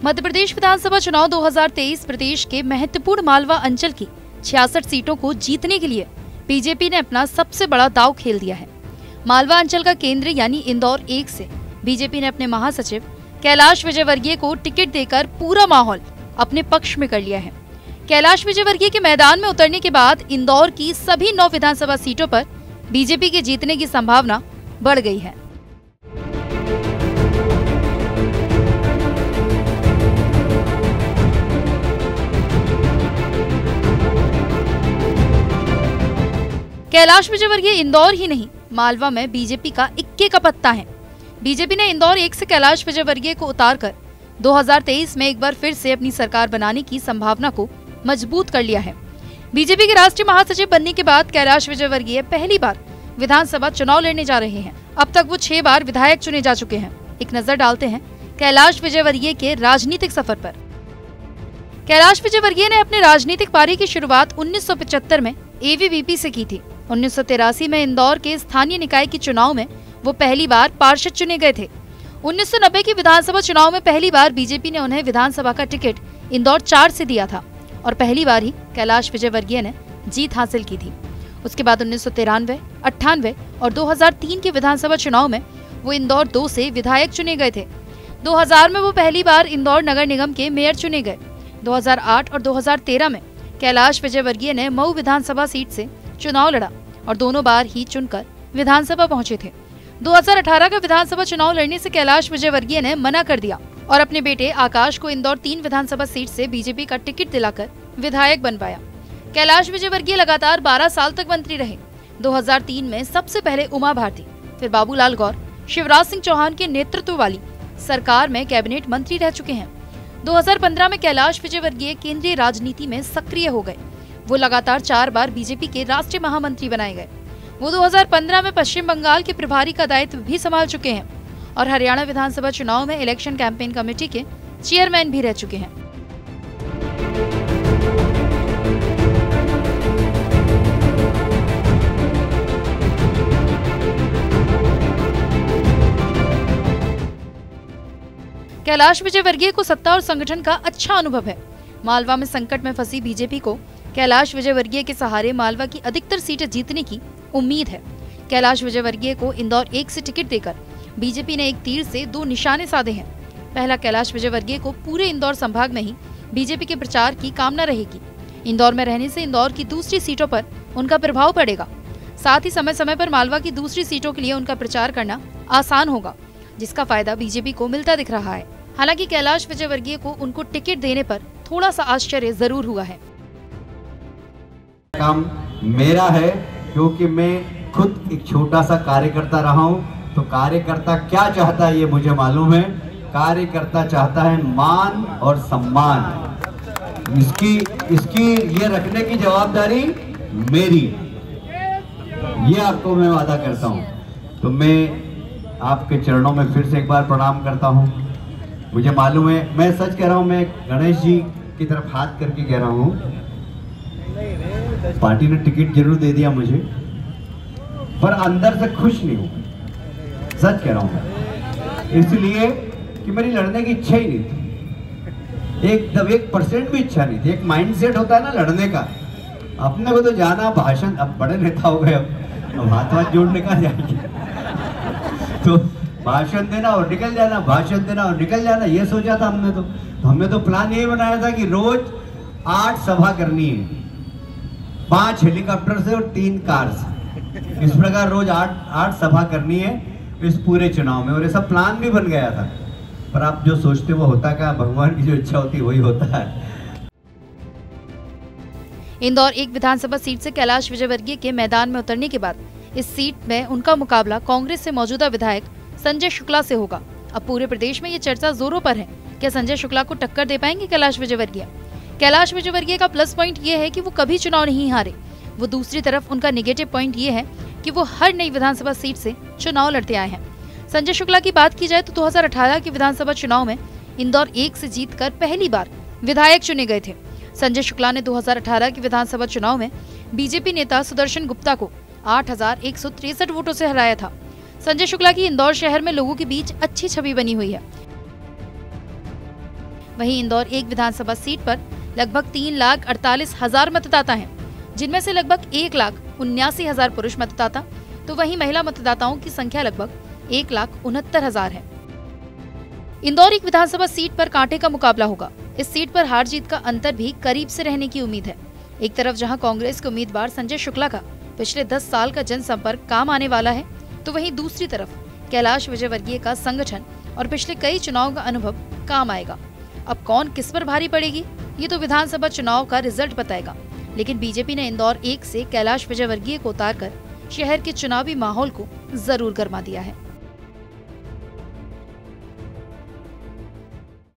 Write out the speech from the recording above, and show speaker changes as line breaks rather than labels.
मध्य प्रदेश विधानसभा चुनाव 2023 प्रदेश के महत्वपूर्ण मालवा अंचल की 66 सीटों को जीतने के लिए बीजेपी ने अपना सबसे बड़ा दांव खेल दिया है। मालवा अंचल का केंद्र यानी इंदौर 1 से बीजेपी ने अपने महासचिव कैलाश विजयवर्गीय को टिकट देकर पूरा माहौल अपने पक्ष में कर लिया है। कैलाश विजयवर्गीय के मैदान में उतरने के बाद इंदौर की सभी 9 विधानसभा सीटों पर बीजेपी के जीतने की संभावना बढ़ गई है। कैलाश विजयवर्गीय इंदौर ही नहीं, मालवा में बीजेपी का इक्के का पत्ता है। बीजेपी ने इंदौर 1 से कैलाश विजयवर्गीय को उतारकर 2023 में एक बार फिर से अपनी सरकार बनाने की संभावना को मजबूत कर लिया है। बीजेपी के राष्ट्रीय महासचिव बनने के बाद कैलाश विजयवर्गीय पहली बार विधानसभा चुनाव लड़ने जा रहे हैं। अब तक वो 6 बार विधायक चुने जा चुके हैं। एक नजर डालते हैं कैलाश विजयवर्गीय के राजनीतिक सफर पर। कैलाश विजयवर्गीय ने अपने राजनीतिक पारी की शुरुआत 1975 में एबीवीपी से की थी। 1983 में इंदौर के स्थानीय निकाय के चुनाव में वो पहली बार पार्षद चुने गए थे। 1990 के विधानसभा चुनाव में पहली बार बीजेपी ने उन्हें विधानसभा का टिकट इंदौर 4 से दिया था और पहली बार ही कैलाश विजयवर्गीय ने जीत हासिल की थी। उसके बाद 1993, 98 और 2003 के विधानसभा चुनाव में वो इंदौर 2 से विधायक चुने गए थे। 2000 में वो पहली बार इंदौर नगर निगम के मेयर चुने गए। 2008 और 2013 में कैलाश विजयवर्गीय ने मऊ विधानसभा सीट से चुनाव लड़ा और दोनों बार ही चुनकर विधानसभा पहुंचे थे। 2018 का विधानसभा चुनाव लड़ने से कैलाश विजयवर्गीय ने मना कर दिया और अपने बेटे आकाश को इंदौर 3 विधानसभा सीट से बीजेपी का टिकट दिलाकर विधायक बनवाया। कैलाश विजयवर्गीय लगातार 12 साल तक मंत्री रहे। 2003 में सबसे पहले उमा भारती, फिर बाबूलाल गौर, शिवराज सिंह चौहान के नेतृत्व वाली सरकार में कैबिनेट मंत्री रह चुके हैं। 2015 में कैलाश विजयवर्गीय केंद्रीय राजनीति में सक्रिय हो गए। वो लगातार 4 बार बीजेपी के राष्ट्रीय महामंत्री बनाए गए। वो 2015 में पश्चिम बंगाल के प्रभारी का दायित्व भी संभाल चुके हैं और हरियाणा विधानसभा चुनाव में इलेक्शन कैंपेन कमेटी के चेयरमैन भी रह चुके हैं। कैलाश विजयवर्गीय को सत्ता और संगठन का अच्छा अनुभव है। मालवा में संकट में फंसी बीजेपी को कैलाश विजयवर्गीय के सहारे मालवा की अधिकतर सीटें जीतने की उम्मीद है। कैलाश विजयवर्गीय को इंदौर 1 से टिकट देकर बीजेपी ने एक तीर से 2 निशाने साधे हैं। पहला, कैलाश विजयवर्गीय को पूरे इंदौर संभाग में ही बीजेपी के प्रचार की कामना रहेगी। इंदौर में रहने से इंदौर की दूसरी सीटों पर उनका प्रभाव पड़ेगा। साथ ही समय समय पर मालवा की दूसरी सीटों के लिए उनका प्रचार करना आसान होगा, जिसका फायदा बीजेपी को मिलता दिख रहा है। हालांकि कैलाश विजयवर्गीय को उनको टिकट देने पर थोड़ा सा आश्चर्य जरूर हुआ है।
काम मेरा है क्योंकि मैं खुद एक छोटा सा कार्यकर्ता रहा हूं, तो कार्यकर्ता क्या चाहता है ये मुझे मालूम है। कार्यकर्ता चाहता है मान और सम्मान। इसकी ये रखने की जवाबदारी मेरी, ये आपको मैं वादा करता हूं। तो मैं आपके चरणों में फिर से एक बार प्रणाम करता हूं। मुझे मालूम है, मैं सच कह रहा हूं, मैं गणेश जी की तरफ हाथ करके कह रहा हूं, पार्टी ने टिकट जरूर दे दिया मुझे, पर अंदर से खुश नहीं हूं। सच कह रहा हूं, इसलिए कि मेरी लड़ने की इच्छा ही नहीं थी। 1% भी इच्छा नहीं थी। एक माइंडसेट होता है ना लड़ने का। अपने को तो जाना भाषण, अब बड़े नेता हो गए, अब हाथ जोड़ने का जाएंगे तो भाषण देना और निकल जाना, भाषण देना और निकल जाना, ये सोचा था हमने। तो हमने तो प्लान ये बनाया था कि रोज 8 सभा करनी है, 5 हेलीकॉप्टर से और 3 कार से। इस प्रकार रोज 8 सभा करनी है इस पूरे चुनाव में, और ये सब प्लान भी बन गया था। पर आप जो सोचते वो होता क्या, भगवान की जो इच्छा होती है वही होता है।
इंदौर 1 विधानसभा सीट से कैलाश विजयवर्गीय के मैदान में उतरने के बाद इस सीट में उनका मुकाबला कांग्रेस से मौजूदा विधायक संजय शुक्ला से होगा। अब पूरे प्रदेश में ये चर्चा जोरों पर है, क्या संजय शुक्ला को टक्कर दे पाएंगे कैलाश विजयवर्गीय? कैलाश विजयवर्गीय का प्लस पॉइंट ये है कि वो कभी चुनाव नहीं हारे। वो दूसरी तरफ उनका नेगेटिव पॉइंट ये है कि वो हर नई विधानसभा सीट से चुनाव लड़ते आए हैं। संजय शुक्ला की बात की जाए तो 2018 के विधानसभा चुनाव में इंदौर 1 से जीतकर पहली बार विधायक चुने गए थे। संजय शुक्ला ने 2018 के विधानसभा चुनाव में बीजेपी नेता सुदर्शन गुप्ता को 8,163 वोटों से हराया था। संजय शुक्ला की इंदौर शहर में लोगों के बीच अच्छी छवि बनी हुई है। वहीं इंदौर 1 विधानसभा सीट पर लगभग 3,48,000 मतदाता हैं, जिनमें से लगभग 1,79,000 पुरुष मतदाता, तो वहीं महिला मतदाताओं की संख्या लगभग 1,69,000 है। इंदौर 1 विधानसभा सीट पर कांटे का मुकाबला होगा। इस सीट पर हार जीत का अंतर भी करीब से रहने की उम्मीद है। एक तरफ जहां कांग्रेस के उम्मीदवार संजय शुक्ला का पिछले 10 साल का जनसंपर्क काम आने वाला है, तो वहीं दूसरी तरफ कैलाश विजयवर्गीय का संगठन और पिछले कई चुनाव का अनुभव काम आएगा। अब कौन किस पर भारी पड़ेगी, ये तो विधानसभा चुनाव का रिजल्ट बताएगा। लेकिन बीजेपी ने इंदौर 1 से कैलाश विजयवर्गीय को उतारकर शहर के चुनावी माहौल को जरूर गरमा दिया है।